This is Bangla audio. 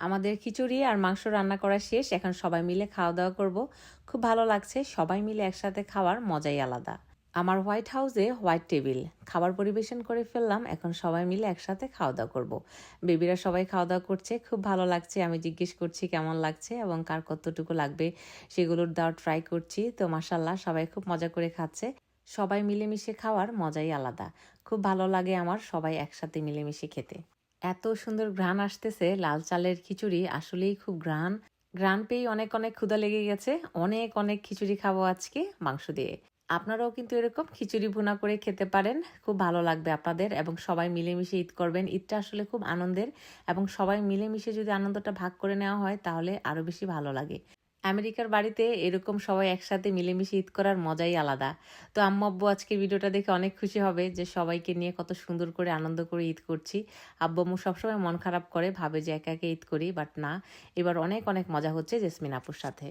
আমাদের খিচুড়ি আর মাংস রান্না করা শেষ। এখন সবাই মিলে খাওয়া দাওয়া করব। খুব ভালো লাগছে, সবাই মিলে একসাথে খাওয়ার মজাই আলাদা। আমার হোয়াইট হাউসে হোয়াইট টেবিল, খাবার পরিবেশন করে ফেললাম। এখন সবাই মিলে একসাথে খাওয়া দাওয়া করব। বেবিরা সবাই খাওয়া দাওয়া করছে, খুব ভালো লাগছে। আমি জিজ্ঞেস করছি কেমন লাগছে এবং কার কতটুকু লাগবে সেগুলোর দেওয়ার ট্রাই করছি। তো মাশাল্লাহ সবাই খুব মজা করে খাচ্ছে। সবাই মিলেমিশে খাওয়ার মজাই আলাদা। খুব ভালো লাগে আমার সবাই একসাথে মিলেমিশে খেতে। এত সুন্দর ঘ্রাণ আসতেছে, লাল চালের খিচুড়ি আসলেই খুব ঘ্রাণ। ঘ্রাণ পেয়েই অনেক অনেক ক্ষুধা লেগে গেছে। অনেক অনেক খিচুড়ি খাবো আজকে মাংস দিয়ে। আপনারাও কিন্তু এরকম খিচুড়ি ভুনা করে খেতে পারেন, খুব ভালো লাগবে আপনাদের। এবং সবাই মিলেমিশে ঈদ করবেন। ঈদটা আসলে খুব আনন্দের এবং সবাই মিলেমিশে যদি আনন্দটা ভাগ করে নেওয়া হয় তাহলে আরও বেশি ভালো লাগে। আমেরিকার বাড়িতে এরকম সবাই একসাথে মিলেমিশে ঈদ করার মজাই আলাদা। তো আম্মু আব্বু আজকে ভিডিওটা দেখে অনেক খুশি হবে যে সবাইকে নিয়ে কত সুন্দর করে আনন্দ করে ঈদ করছি। আব্বু আম্মু সবসময় মন খারাপ করে, ভাবে যে একা একা ঈদ করি, বাট না, এবার অনেক অনেক মজা হচ্ছে জেসমিন আপুর সাথে।